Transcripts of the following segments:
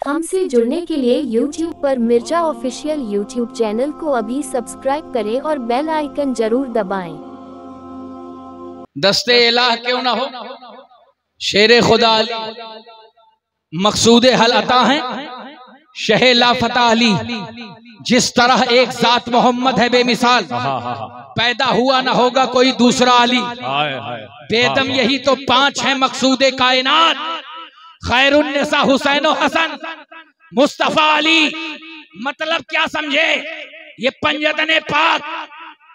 हमसे जुड़ने के लिए YouTube पर मिर्जा ऑफिशियल YouTube चैनल को अभी सब्सक्राइब करें और बेल आइकन जरूर दबाएं। दस्ते इलाह क्यों ना हो, शेरे खुदा अली मकसूद हल अता है, शहे लाफता अली। जिस तरह एक जात मोहम्मद है बेमिसाल, पैदा हुआ ना होगा कोई दूसरा अली। बेदम यही तो पांच है मकसूद कायनात, खैरुन्निसा हुसैन हसन मुस्तफा अली। मतलब क्या समझे, ये पंजतने पाक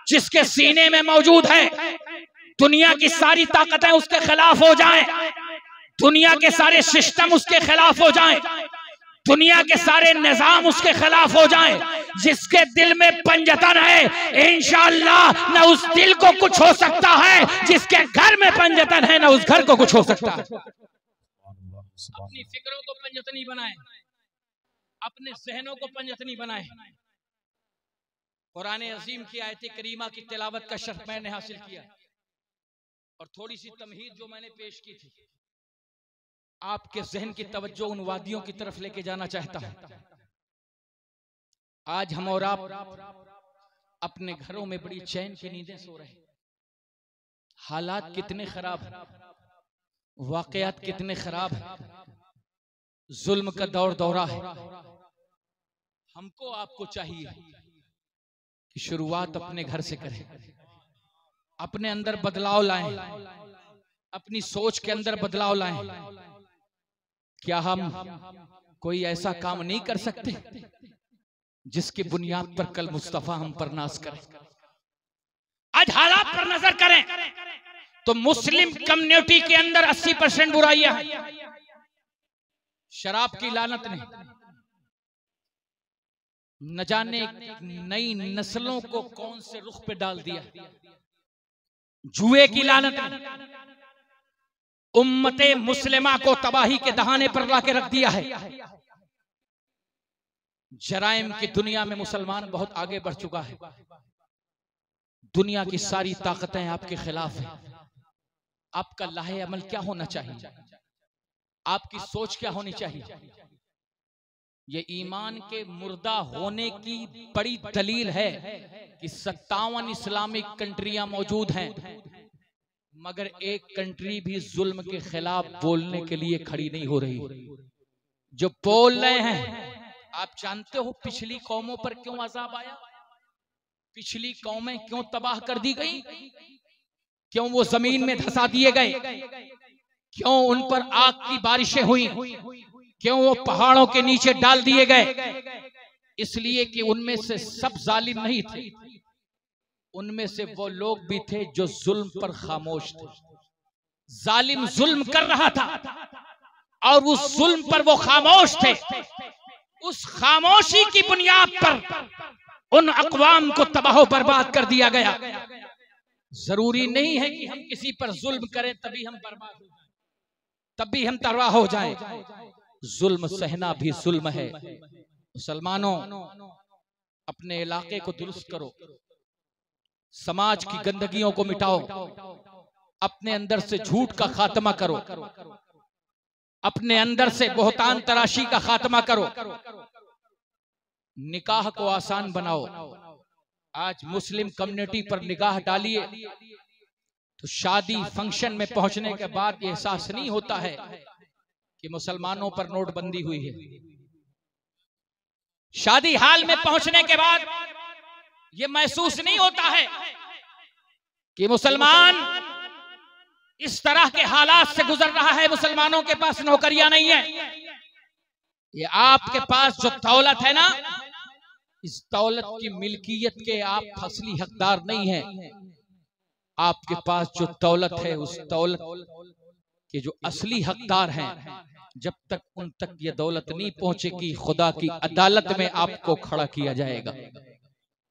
जिसके सीने में मौजूद है, दुनिया की सारी ताकतें उसके खिलाफ हो जाएं, दुनिया के सारे सिस्टम उसके खिलाफ हो जाएं, दुनिया के सारे निजाम उसके खिलाफ हो जाएं, जिसके दिल में पंजतन है इंशाअल्लाह न उस दिल को कुछ हो सकता है, जिसके घर में पंजतन है न उस घर को कुछ हो सकता है। अपनी फिक्रों को पंजतनी बनाए, अपने जहनों को पंजतनी बनाए। कुरान अजीम की आयत करीमा की तिलावत का शर्फ मैंने हासिल किया और थोड़ी सी तमहीद जो मैंने पेश की थी, आपके जहन की तवज्जो उन वादियों की तरफ लेके जाना चाहता हूं। आज हम और आप अपने घरों में बड़ी चैन की नींदें सो रहे हैं। हालात कितने खराब हैं, वाकयात कितने खराब हैं, जुल्म का दौर दौरा है। हमको आपको चाहिए कि शुरुआत अपने घर से करें, अपने अंदर बदलाव लाएं, अपनी सोच के अंदर बदलाव लाएं। क्या हम कोई ऐसा काम नहीं कर सकते जिसकी बुनियाद पर कल मुस्तफा हम पर नाज करें? आज हालात पर नजर करें तो मुस्लिम कम्युनिटी के अंदर 80% बुराइयां हैं। शराब की लानत ने न जाने नई नस्लों को कौन से रुख पे डाल दिया। जुए की लानत ने उम्मते मुस्लिमा को तबाही के दहाने पर लाके रख दिया है। जराइम की दुनिया में मुसलमान बहुत आगे बढ़ चुका है। दुनिया की सारी ताकतें आपके खिलाफ हैं। आपका लाहे अमल क्या होना चाहिए? आपकी सोच क्या होनी चाहिए? ये ईमान के मुर्दा होने की बड़ी दलील है कि 57 इस्लामिक कंट्रियां मौजूद हैं, मगर एक कंट्री भी जुल्म के खिलाफ बोलने के लिए खड़ी नहीं हो रही। जो बोल रहे हैं, आप जानते हो पिछली कौमों पर क्यों अजाब आया? पिछली कौमें क्यों तबाह कर दी गई? क्यों वो जमीन में धंसा दिए गए? क्यों उन पर आग की बारिशें हुई? क्यों वो पहाड़ों के नीचे डाल दिए गए? इसलिए कि उनमें से सब जालिम नहीं थे, उनमें से वो लोग भी थे जो जुल्म पर खामोश थे। जालिम जुल्म कर रहा था और उस जुल्म पर वो खामोश थे। उस खामोशी की बुनियाद पर उन अक़वाम को तबाह बर्बाद कर दिया गया। जरूरी नहीं है कि हम किसी पर जुल्म करें तभी हम बर्बाद हो जाएं, तभी हम तबाह हो जाएं। जुल्म सहना भी जुल्म है। मुसलमानों, अपने इलाके को दुरुस्त करो, समाज की गंदगियों को मिटाओ, अपने अंदर से झूठ का खात्मा करो, अपने अंदर से बोहतान तराशी का खात्मा करो, निकाह को आसान बनाओ। आज मुस्लिम कम्युनिटी पर निगाह डालिए तो शादी फंक्शन में पहुंचने के बाद ये एहसास नहीं होता है कि मुसलमानों पर नोटबंदी हुई है। शादी हाल में पहुंचने के बाद ये महसूस नहीं होता है कि मुसलमान इस तरह के हालात से गुजर रहा है। मुसलमानों के पास नौकरियां नहीं है। ये आपके पास जो दौलत है ना, इस दौलत की मिल्कियत के आप असली हकदार नहीं हैं। आपके पास जो दौलत है, उस दौलत के जो असली हकदार हैं, जब तक उन तक ये दौलत नहीं पहुंचेगी, खुदा की अदालत में आपको खड़ा किया जाएगा,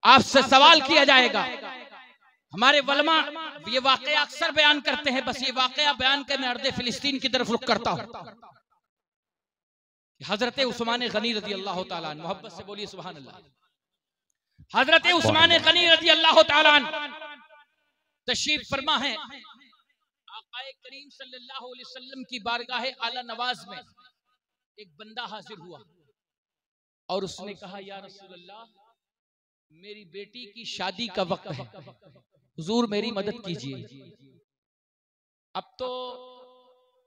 आपसे सवाल किया जाएगा। हमारे वलमा ये वाकया अक्सर बयान करते हैं, बस ये वाकया बयान कर मैं अर्दे फिलिस्तीन की तरफ रुख करता हूं। हजरत उस्मान गनी रज़ी अल्लाह ताला अन्हु, मोहब्बत से बोलिए सुभान अल्लाह। हजरत उस्मान गनी रज़ी अल्लाह ताला अन्हु तशरीफ फरमा है आक़ाए करीम सल्लल्लाहु अलैहि वसल्लम की बारगाह आला नवाज में। एक बंदा हाजिर हुआ और उसने कहा, या रसूल अल्लाह, मेरी बेटी की शादी का वक्त है, हुजूर मेरी मदद कीजिए। अब तो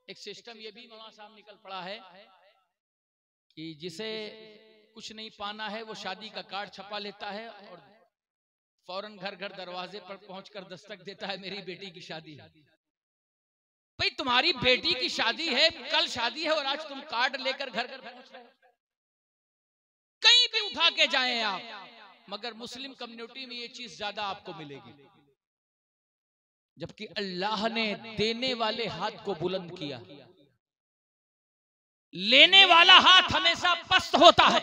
एक सिस्टम ये भी मौलाना साहब निकल पड़ा है कि जिसे कुछ नहीं पाना है वो शादी का कार्ड छपा लेता है और फौरन घर घर दरवाजे पर पहुंचकर दस्तक देता है, मेरी बेटी की शादी है। भाई तुम्हारी बेटी की शादी है, कल शादी है और आज तुम कार्ड लेकर घर घर पहुंच रहे हो। कहीं भी उठा के जाएं आप, मगर मुस्लिम कम्युनिटी में ये चीज ज्यादा आपको मिलेगी। जबकि अल्लाह ने देने वाले हाथ को बुलंद किया, लेने वाला हाथ हमेशा पस्त होता है।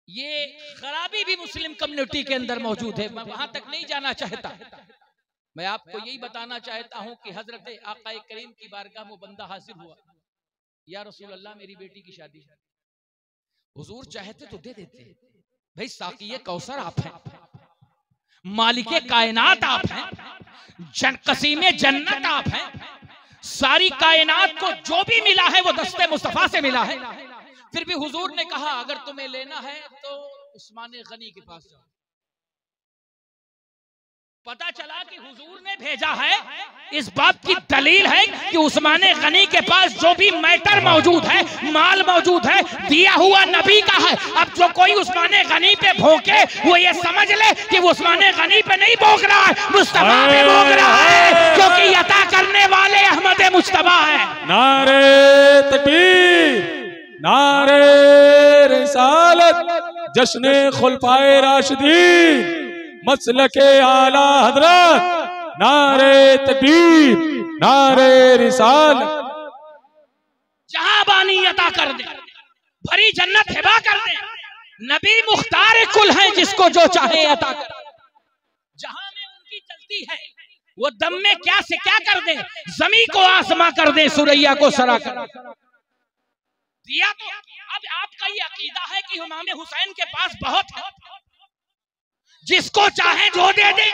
ये खराबी भी मुस्लिम कम्युनिटी के अंदर मौजूद है। मैं वहां तक नहीं जाना चाहता, मैं आपको यही बताना चाहता हूं कि हजरत आका करीम की बारगाह में बंदा हाजिर हुआ, या रसूल अल्लाह मेरी बेटी की शादी है। हुजूर चाहते तो दे देते, भाई साक़िए कौसर आप हैं, मालिके कायनात आप हैं, कसीमे जन्नत आप हैं, सारी कायनात को जो भी मिला है वो दस्ते मुस्तफा से मिला है। फिर भी हुजूर ने कहा अगर तुम्हें लेना है तो उस्मान गनी के पास जाओ। पता चला कि हुजूर ने भेजा है, इस बात की दलील है कि उस्मान गनी के पास जो भी मैटर मौजूद है, माल मौजूद है, दिया हुआ नबी का है। अब जो कोई उस्मान गनी पे भौंके वो ये समझ ले कि वो उस्मान गनी पे नहीं भौंक रहा है, मुस्तफा पे भौंक रहा है, क्योंकि अता करने वाले अहमद मुस्तफा है। नारे तकबीर, नारे रिसालत, जश्न खुलफाए राशिदीन, मसलके आला हजरत, नारे तकबीर, नारे रिसालत। जहां बानी अता कर दे, भरी जन्नत हिबा कर दे, नबी मुख्तार कुल है, जिसको जो चाहे अता कर। जहां में उनकी चलती है वो दम में क्या से क्या कर दे, जमी को आसमां कर दे, सुरैया को सरा कर दिया। तो अब आपका ये अकीदा है कि इमाम हुसैन के पास बहुत है, जिसको चाहे जो दे दे,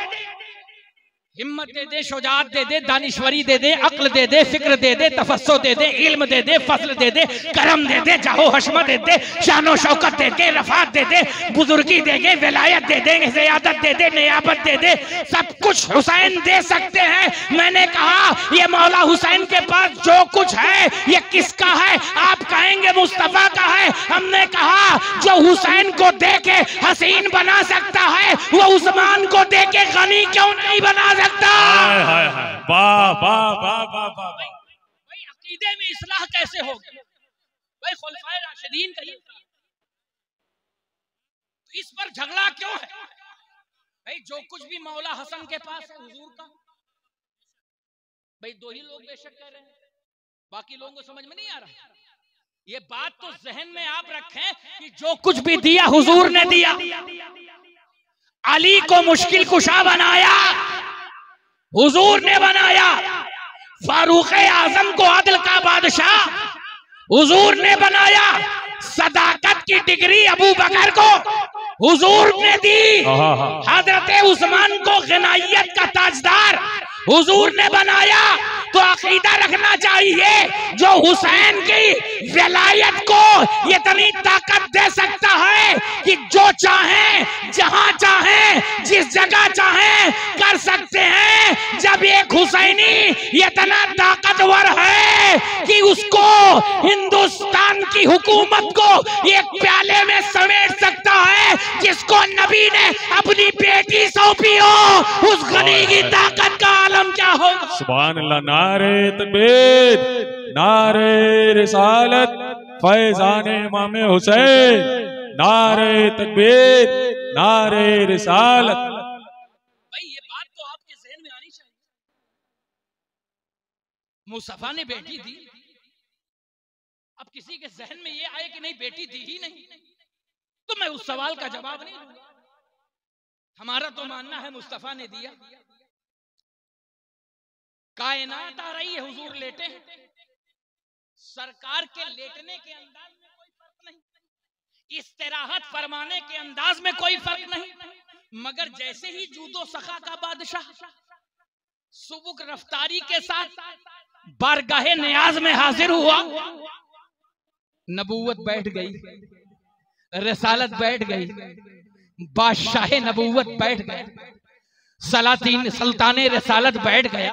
हिम्मत दे दे, शुजाअत दे दे, दानिश्वरी दे दे, अक्ल दे दे, फिक्र दे दे, तफस्सुस दे दे, इल्म दे दे, फजल दे दे, करम दे दे, जाहो हशमत दे दे, शानो शौकत दे दे, रफात दे दे, बुजुर्गी दे दे, विलायत दे दे, ज़ियादत दे दे, नियाबत दे दे, सब कुछ हुसैन दे सकते हैं। मैंने कहा ये मौला हुसैन के पास जो कुछ है ये किसका है? आप कहेंगे मुस्तफा का है। हमने कहा जो हुसैन को दे के हसीन बना सकता है वो उस्मान को दे के गनी क्यों नहीं बना सकता? हाय हाय हाय, वाह वाह वाह वाह वाह। भाई अकीदे में इस्लाह कैसे होगी? भाई खुलफाए राशिदीन का तो इस पर झगड़ा क्यों है? भाई जो कुछ भी मौला हसन के पास है हुजूर का, भाई दो ही लोग बेशक कह रहे हैं, बाकी लोगों को समझ में नहीं आ रहा। ये बात तो जहन में आप रखें कि जो कुछ भी दिया हुजूर ने दिया। अली को मुश्किल कुशा बनाया, हुजूर ने बनाया। फारूक आजम को अदल का बादशाह हुजूर ने बनाया। सदाकत की डिग्री अबू बकर को हुजूर ने दी। हजरत उस्मान को गनायत का ताजदार हुजूर ने बनाया। तो अकीदा रखना चाहिए जो हुसैन की विलायत को इतनी ताकत दे सकता है कि जो चाहे जहां चाहे जिस जगह चाहे कर सकते हैं। जब एक हुसैनी इतना ताकतवर है कि उसको हिंदुस्तान की हुकूमत को एक प्याले में समेट सकता है, जिसको नबी ने अपनी बेटी सौंपी हो, उस गनी की ताकत का आलम क्या होगा? सुभान अल्लाह। नारे तकबीर, नारे रिसालत, फैजान इमाम हुसैन, नारे तकबीर, नारे रिसालत। भाई ये बात तो आपके ज़हन में आनी चाहिए। मुस्तफा ने बेटी दी, अब किसी के ज़हन में ये आए कि नहीं बेटी दी ही नहीं, तो मैं उस सवाल का जवाब नहीं दूंगा। हमारा तो मानना है मुस्तफा ने दिया। कायनात आ रही है, हुजूर लेटे हैं, सरकार के लेटने के अंदाज में कोई फर्क नहीं, इस्तिराहत फरमाने के अंदाज में कोई फर्क नहीं, मगर जैसे ही जूदो सखा का बादशाह सुबुक रफ्तारी के साथ बारगाहे नियाज में हाजिर हुआ, नबूवत बैठ गई, रसालत बैठ गई, बादशाह नबूवत बैठ गए, सलातीन सुल्ताने रसालत बैठ गया।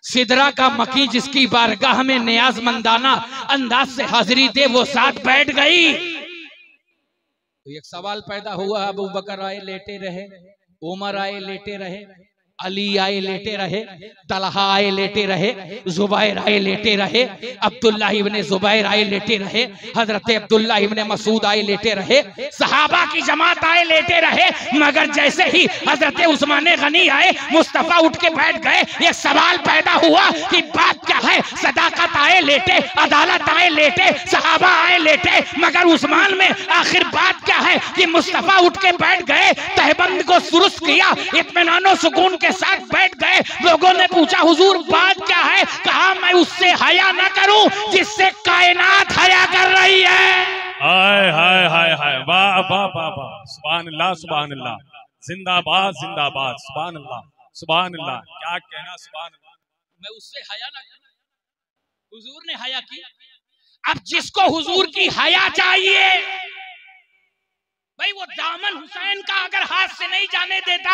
सिदरा का मकी जिसकी बारगाह में नियाजमंदाना अंदाज से हाजिरी दे वो साथ बैठ गई। तो एक सवाल पैदा हुआ, अबू बकर आए लेटे रहे, उमर आए लेटे रहे, अली आए लेटे रहे, तलहा आए लेटे रहे, जुबैर आए लेटे रहे, अब्दुल्ला इब्ने जुबैर आए लेटे रहे, हजरत अब्दुल्ला इब्ने मसूद आए लेटे रहे, सहाबा की जमात आए लेटे रहे। मगर जैसे ही हजरत उस्मान गनी आए, मुस्तफा उठ के बैठ गए। ये सवाल पैदा हुआ कि बात क्या है? सदाकत आए लेटे, अदालत आए लेटे, सहाबा आए लेटे, मगर उस्मान में आखिर बात क्या है कि मुस्तफा उठ के बैठ गए, तहबंद को दुरुस्त किया, इत्मीनान सुकून के साथ बैठ गए। लोगों ने पूछा हुजूर बात क्या है? कहा मैं उससे हया ना करूं जिससे कायनात हया कर रही है। हाय हाय हाय हाय, वाह वाह वाह वाह, सुभान अल्लाह सुभान अल्लाह, जिंदाबाद जिंदाबाद, सुभान अल्लाह सुभान अल्लाह, क्या कहना सुभान अल्लाह। मैं उससे हया ना करूं, हुजूर ने हया की। अब जिसको हुजूर की हया चाहिए भाई, वो दामन हुसैन का अगर हाथ से नहीं जाने देता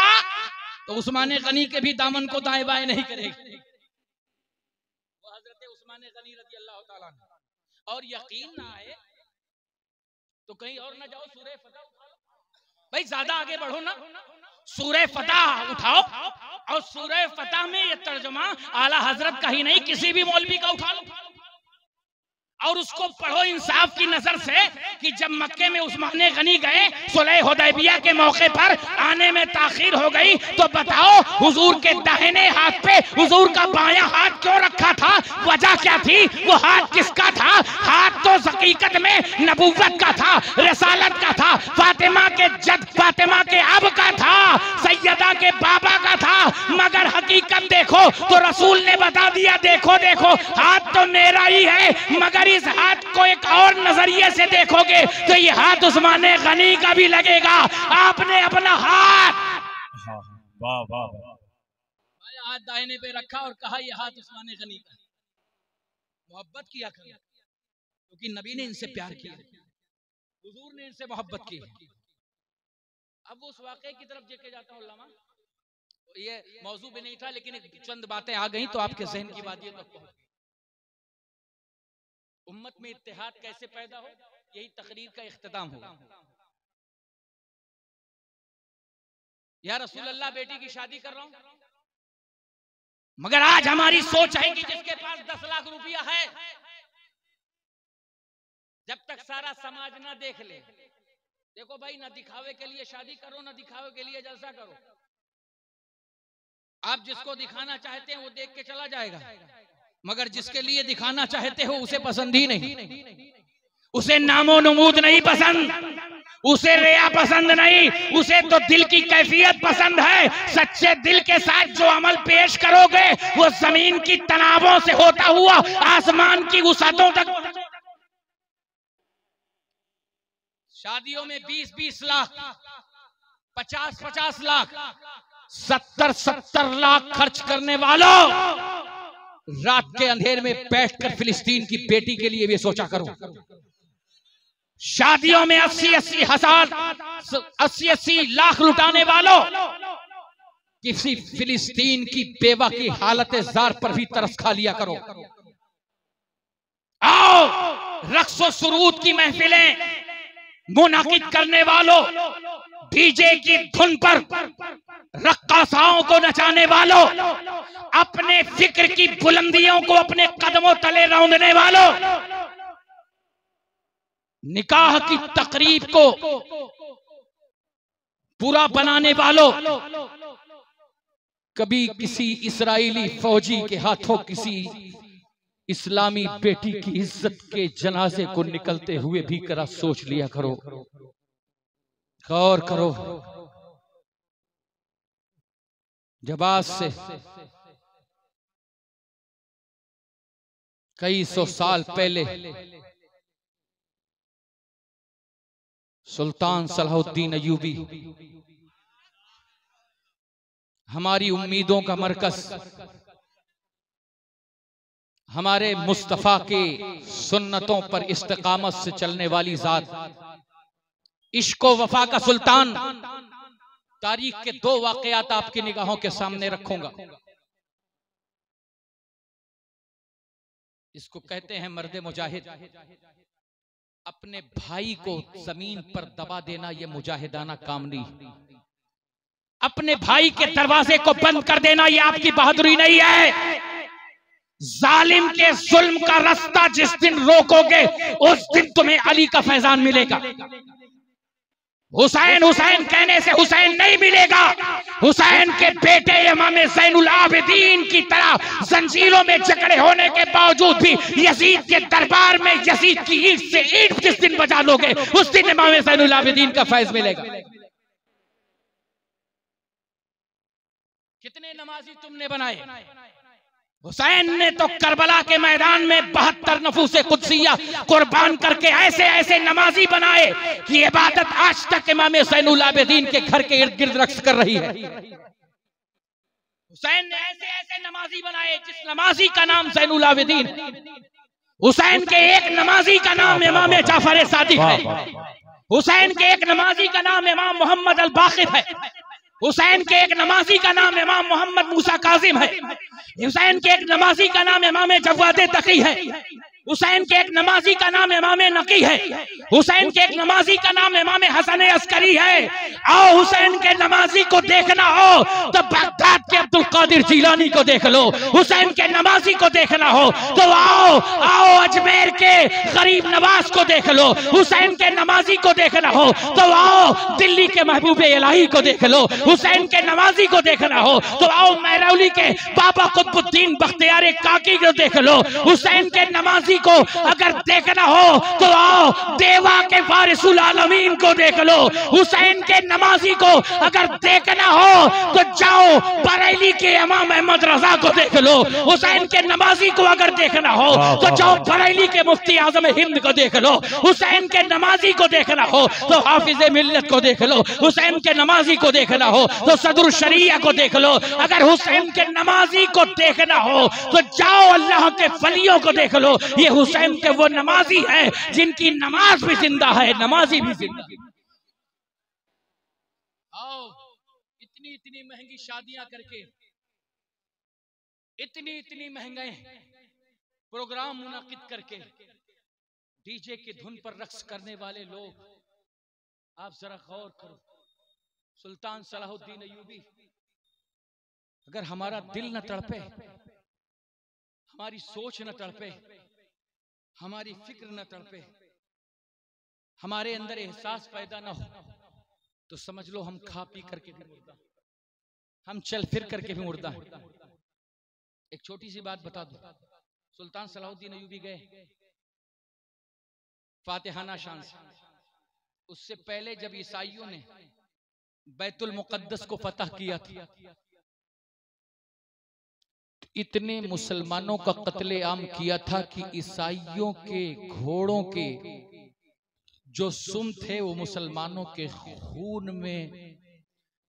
तो उस्मान गनी के भी दामन को दाएं बाएं नहीं करेगी। वो हजरत उस्मान गनी रज़ी अल्लाह ताला अन्हु। और यकीन ना आए तो कहीं और ना जाओ, सूरह फतह उठाओ भाई, ज्यादा आगे बढ़ो ना, सूरह फतह उठाओ और सूरह फतह में ये तर्जुमा आला हजरत का ही नहीं, किसी भी मौलवी का उठा लो और उसको पढ़ो इंसाफ की नजर से कि जब मक्के में उस्मान गनी गए, सुलह हुदैबिया के मौके पर आने में ताखीर हो गई, तो बताओ हुजूर के दाहिने हाथ पे हुजूर का बायां हाथ क्यों रखा था? वजह क्या थी? वो हाथ किसका था? हाथ तो हकीकत में नबूवत का था, रसालत का था, फातिमा के जद, फातिमा के अब का था, सैयदा के बाबा का था। मगर हकीकत देखो तो रसूल ने बता दिया, देखो देखो हाथ तो मेरा ही है, मगर इस हाथ को एक और नजरिए से देखोगे तो ये हाथ उस्मान गनी का भी लगेगा। आपने अपना हाथ वाह वाह वाह, हाथ दाहिने पे रखा और कहा ये हाथ उस्मान गनी का। मोहब्बत किया करो क्योंकि नबी ने इनसे प्यार किया, हुजूर ने इनसे मोहब्बत की। अब उस वाक़े की तरफ लेके जाता हूं उल्लामा, ये मौजू भी नहीं था लेकिन एक चंद बातें आ गई तो आपके ज़हन की बात ये तक पहुंच गई। उम्मत में इत्तेहाद कैसे पैदा हो, यही तकरीर का इख्तिताम होगा। या रसूल अल्लाह बेटी की शादी कर रहा हूं, मगर आज हमारी सोच है कि जिसके पास 10 लाख रुपया है, जब तक सारा समाज ना देख ले, देखो भाई ना दिखावे के लिए शादी करो, ना दिखावे के लिए जलसा करो। आप जिसको दिखाना चाहते हैं वो देख के चला जाएगा, मगर जिसके लिए दिखाना चाहते हो उसे पसंद ही नहीं, उसे नामो नमूद नहीं पसंद, उसे रिया पसंद नहीं, उसे तो दिल की कैफियत पसंद है। सच्चे दिल के साथ जो अमल पेश करोगे वो जमीन की तनावों से होता हुआ आसमान की वसअतों तक। शादियों में 20-20 लाख, 50-50 लाख, 70-70 लाख खर्च करने वालों, रात के अंधेरे में बैठकर फिलिस्तीन की बेटी के लिए भी सोचा करो। शादियों में 80-80 लाख लुटाने वालों, किसी फिलिस्तीन की बेवा की हालत जार पर भी तरस खा लिया करो। आओ रक्सो सुरूद की महफिलें मुनाकिद करने वालों, डीजे की धुन पर रक्कासाओं को नचाने वालों, अपने फिक्र की बुलंदियों को अपने कदमों तले रौंदने वालों, निकाह की तकरीब को पूरा बनाने वालों, कभी किसी इस्राएली फौजी के हाथों किसी इस्लामी बेटी की इज्जत के जनाजे को निकलते हुए भी करा सोच लिया करो, गौर करो। जब आज से कई सौ साल पहले सुल्तान सलाहुद्दीन अयूबी हमारी उम्मीदों का मरकज, हमारे मुस्तफा के सुन्नतों पर इस्तिकामत से चलने वाली जात, इश्को वफा का सुल्तान। तारीख के 2 वाकयात आपकी निगाहों के सामने रखूंगा। इसको कहते हैं मर्दे मुजाहिद। अपने भाई को जमीन पर दबा देना यह मुजाहिदाना काम नहीं। अपने भाई के दरवाजे को बंद कर देना यह आपकी बहादुरी नहीं है। जालिम के जुल्म का रास्ता जिस दिन रोकोगे उस दिन तुम्हें अली का फैजान मिलेगा। हुसैन हुसैन कहने से हुसैन नहीं मिलेगा। हुसैन के बेटे इमाम ज़ैनुल आबिदीन की तरह जंजीरों में जकड़े होने के बावजूद भी यजीद के दरबार में यजीद की ईंट से ईंट जिस दिन बजा लोगे उस दिन इमाम ज़ैनुल आबिदीन का फैज मिलेगा। कितने नमाजी तुमने बनाए? हुसैन ने तो करबला के मैदान में 72 नफूसे कुदसिया कुर्बान करके ऐसे ऐसे नमाजी बनाए कि इबादत आज तक इमाम ज़ैनुल आबिदीन के घर के इर्द गिर्द रक्स कर रही है। हुसैन ने ऐसे ऐसे नमाजी बनाए जिस नमाजी का नाम ज़ैनुल आबिदीन। हुसैन के एक नमाजी का नाम इमाम जाफर सादिक है। हुसैन के एक नमाजी का नाम इमाम मोहम्मद अल बाक़िर है। हुसैन के एक नमाजी का नाम इमाम मोहम्मद मूसा काजिम है। हुसैन के एक नमाजी का नाम इमाम जवाद तकी है। हुसैन के एक नमाजी का नाम इमाम नकी है। हुसैन के एक नमाजी का नाम इमाम हसन अस्करी है। आओ हुसैन के नमाजी को देखना हो तो बगदाद के अब्दुल कादिर जीलानी को देख लो। हुसैन के नमाजी को देखना हो तो आओ आओ अजमेर के गरीब नवाज को देख लो। हुसैन के नमाजी को देखना हो तो आओ दिल्ली के महबूब इलाही को देख लो। हुसैन के नमाजी को देखना हो तो आओ महरौली के बाबा कुतुबुद्दीन बख्तियार काकी को देख लो। हुसैन के नमाजी को अगर देखना हो तो आओ देवा के फारिसुल आलमीन को देख लो। हुसैन के नमाजी को अगर देखना हो तो जाओ बरेली के इमाम अहमद रजा को देख लो। हुसैन के नमाजी को अगर देखना हो तो जाओ बरेली के मुफ्ती आजम हिंद को देख लो। हुसैन के नमाजी को देखना हो तो हाफिज मिल्लत को देख लो। हुसैन के नमाजी को देखना हो तो सदरुल शरिया को देख लो। अगर हुसैन के नमाजी को देखना हो तो जाओ अल्लाह के वलियों को देख लो। ये हुसैन के वो नमाजी हैं जिनकी नमाज भी जिंदा है, नमाजी भी जिंदा है। आओ इतनी इतनी महंगी शादियां करके, इतनी इतनी महंगे प्रोग्राम मुनाकिद करके डीजे की धुन पर रक्स करने वाले लोग, आप जरा गौर करो। सुल्तान सलाहुद्दीन अय्यूबी, अगर हमारा दिल न तड़पे, हमारी सोच न तड़पे, हमारी फिक्र न तड़पे, हमारे अंदर एहसास पैदा न हो तो समझ लो हम खा पी करके भी मुर्दा, हम चल फिर करके भी मुर्दा हैं। एक छोटी सी बात बता दो, सुल्तान सलाहुद्दीन अय्यूबी गए फातिहाना शान से। उससे पहले जब ईसाइयों ने बैतुल मुकद्दस को फतह किया था, इतने मुसलमानों का कत्लेआम किया था कि ईसाइयों के घोड़ों के जो सुम थे वो मुसलमानों के खून में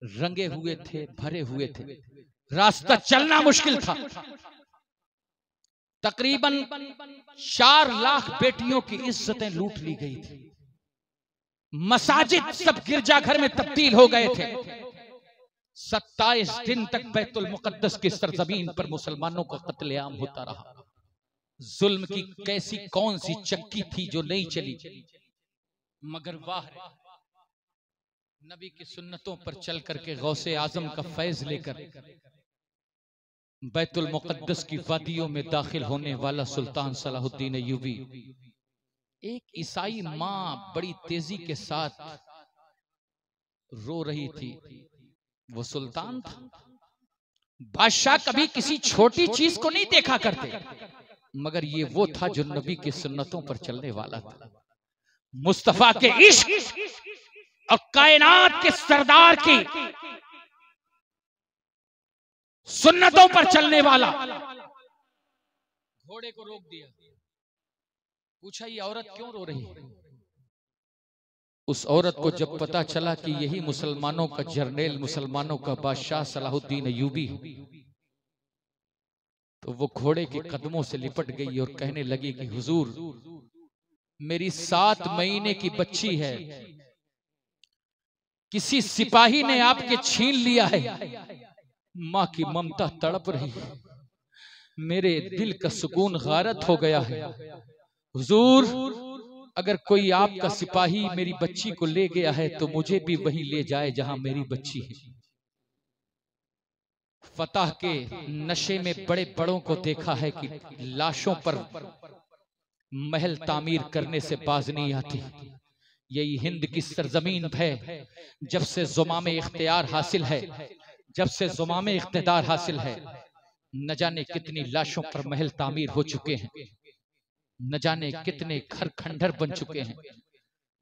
रंगे हुए थे, भरे हुए थे। रास्ता चलना मुश्किल था। तकरीबन 4 लाख बेटियों की इज्जतें लूट ली गई थी। मसाजिद सब गिरजाघर में तब्दील हो गए थे। 27 दिन तक बैतुल मुकद्दस की सरजमीन पर मुसलमानों का कत्लेआम होता रहा। जुल्म की कैसी कौन सी चक्की थी जो नहीं चली, मगर वाह नबी की सुन्नतों पर चल करके गौसे आजम का फैज लेकर बैतुल मुकद्दस की वादियों में दाखिल होने वाला सुल्तान सलाहुद्दीन अय्यूबी। एक ईसाई माँ बड़ी तेजी के साथ रो रही थी। वो सुल्तान था। बादशाह कभी किसी छोटी चीज को नहीं देखा करते, मगर ये वो था जो नबी की सुन्नतों पर चलने वाला था। मुस्तफा के इश्क और कायनात के सरदार की सुन्नतों पर चलने वाला। घोड़े को रोक दिया, पूछा ये औरत क्यों रो रही है? उस औरत को जब पता चला कि यही मुसलमानों का जर्नेल, मुसलमानों का बादशाह सलाहुद्दीन अय्यूबी, तो वो घोड़े के कदमों से लिपट गई और कहने लगी कि हुजूर, मेरी 7 महीने की बच्ची है, किसी सिपाही ने आपके छीन लिया है। माँ की ममता तड़प रही है, मेरे दिल का सुकून गारत हो गया है। हुजूर, अगर कोई आपका सिपाही मेरी बच्ची को ले गया है तो मुझे भी वहीं ले जाए जहां मेरी बच्ची है। फतह के नशे में बड़े बड़ों को देखा है कि लाशों पर महल तामीर करने से बाज नहीं आती। यही हिंद की सरजमीन है, जब से ज़ुमामे इख्तियार हासिल है, जब से ज़ुमामे इख्तिदार हासिल है, न जाने कितनी लाशों पर महल तामीर हो चुके हैं, न जाने कितने घर खंडर बन चुके हैं।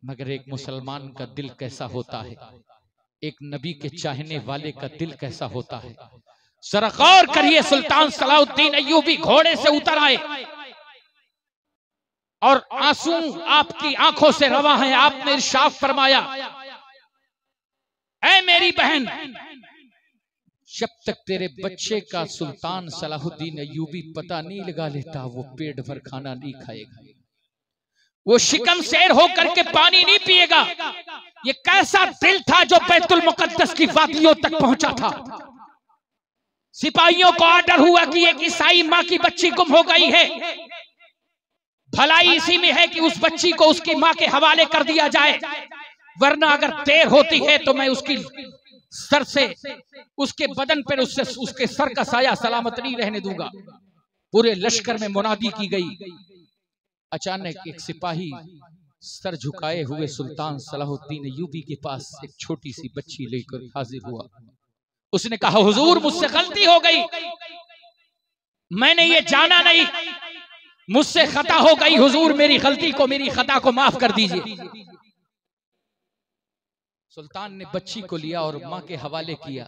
मगर एक मुसलमान का दिल कैसा होता है, एक नबी के चाहने वाले का दिल कैसा होता है। जरा गौर करिए, सुल्तान सलाहुद्दीन अय्यूबी घोड़े से उतर आए और आंसू आपकी आंखों से रवा है। आपने इरशाद फरमाया, ऐ मेरी बहन, जब तक तेरे बच्चे का सुल्तान सलाहुद्दीन अय्यूबी पता नहीं लगा लेता, वो पेट भर खाना नहीं खाएगा, वो शिकम शेर होकर के पानी नहीं पिएगा। ये कैसा दिल था जो बैतुल मुकद्दस की वादियों तक पहुंचा था। सिपाहियों को ऑर्डर हुआ कि एक ईसाई मां की बच्ची गुम हो गई है, भलाई इसी में है कि उस बच्ची को उसकी मां के हवाले कर दिया जाए, वरना अगर देर होती है तो मैं उसकी सर से, उसके बदन पर उसके सर का साया सलामत नहीं रहने दूंगा। पूरे लश्कर में मुनादी की गई। अचानक एक सिपाही सर झुकाए हुए सुल्तान सलाहुद्दीन अय्यूबी के पास एक छोटी सी बच्ची लेकर हाजिर हुआ। उसने कहा, हुजूर, मुझसे गलती हो गई, मैंने ये जाना नहीं, मुझसे खता हो गई। हुजूर, मेरी गलती को, मेरी खता को माफ कर दीजिए। सुल्तान ने बच्ची को लिया और मां के हवाले किया।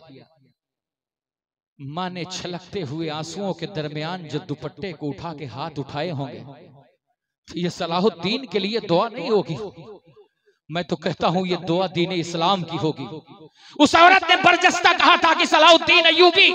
मां ने छलकते हुए आंसुओं के दरमियान जो दुपट्टे को उठा के हाथ उठाए होंगे, ये सलाहुद्दीन के लिए दुआ नहीं होगी, मैं तो कहता हूं ये दुआ दीन इस्लाम की होगी। उस औरत ने बरजस्ता कहा था कि सलाहुद्दीन अय्यूबी,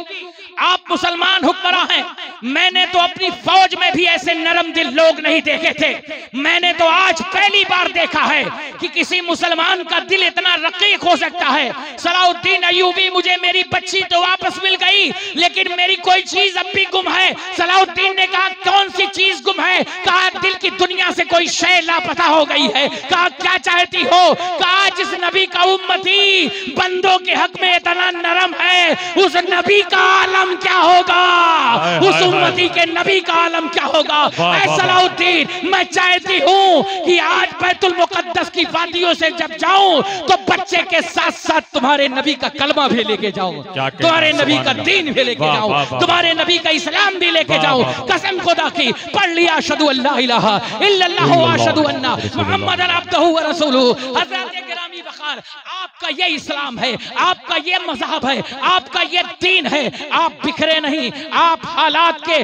आप मुसलमान हुक्मरान हैं, मैंने तो अपनी फौज में भी ऐसे नरम दिल लोग नहीं देखे थे। मैंने तो आज पहली बार देखा है कि किसी मुसलमान का दिल इतना रकीक हो सकता है। सलाहुद्दीन अय्यूबी, मुझे मेरी बच्ची तो वापस मिल गई, लेकिन मेरी कोई चीज अब भी गुम है। सलाहुद्दीन ने कहा, कौन सी चीज गुम है? कहा, दिल की दुनिया से कोई शय लापता हो गई है। कहा, क्या चाहती हो? कहा, जिस नबी का उम्मती बंदों के हक में इतना नरम है, उस नबी का आलम क्या होगा, उस उम्मती के नबी का आलम क्या होगा। ऐ सलाहुद्दीन, मैं चाहती हूँ कि आज बैतुल मुकद्दस की वादियों से जब जाऊं तो बच्चे के साथ साथ तुम्हारे नबी का कलमा भी लेके जाऊं, तुम्हारे नबी का दीन भी लेके जाऊं, तुम्हारे नबी का इस्लाम भी लेके जाऊं। कसम खुदा की, पढ़ लिया अशहदु अल्ला इलाहा इल्लल्लाहु व अशहदु अन्ना मुहम्मदन अब्दुहु व रसूलुहु। हज़रत गिरामी वक़ार, आपका ये इस्लाम है, आपका ये मज़हब है, आपका ये दीन है। आप बिखरे नहीं, आप हालात के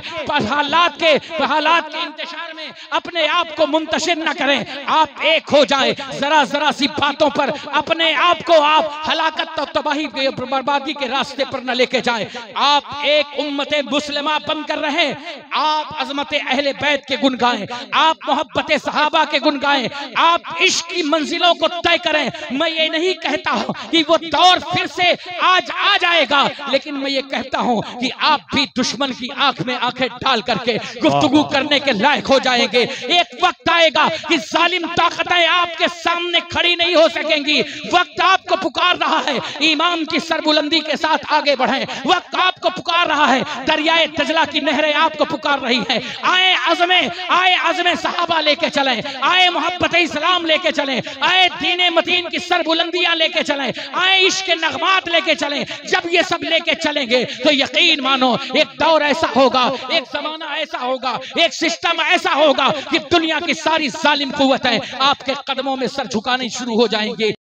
इंतशार में अपने आप को मुंतशिर न करें, आप एक हो जाएं। जरा जरा सी बातों पर अपने आप को आप हलाकत और तबाही के, बर्बादी के रास्ते पर न लेके जाएं। आप एक उम्मत मुस्लिमा बनकर रहें। आप अजमत अहले बैत के गुण गाएं, आप मोहब्बत सहाबा के गुण गाएं, आप इश्क की मंजिलों को तय करें। मैं ये नहीं कहता हूं कि वो दौर फिर से आज आ जाएगा, लेकिन मैं ये कहता हूं कि आप भी दुश्मन की आंख में आंखें डाल करके गुफ्तगू करने के लायक हो जाएंगे। एक वक्त आएगा कि जालिम ताकतें आपके सामने खड़ी नहीं हो सकेंगी। वक्त आपको पुकार रहा है, ईमान की सरबुलंदी के साथ आगे बढ़ें। वक्त आपको पुकार रहा है, दरियाए दजला की नहरें आपको पुकार रही हैं। आए अज़्मे सहाबा लेके चलें, आए मोहब्बत इस्लाम लेके चलें, आए दीन मतीन की सरबुलंदियां लेके चलें, आए इश्क के नगमात लेके चलें। जब ये सब लेके चलेंगे तो यकीन मानो एक दौर ऐसा होगा, एक जमाना ऐसा होगा, एक सिस्टम ऐसा होगा कि दुनिया की सारी जालिम कुव्वतें आपके कदमों में सर झुकाने शुरू हो जाएंगे।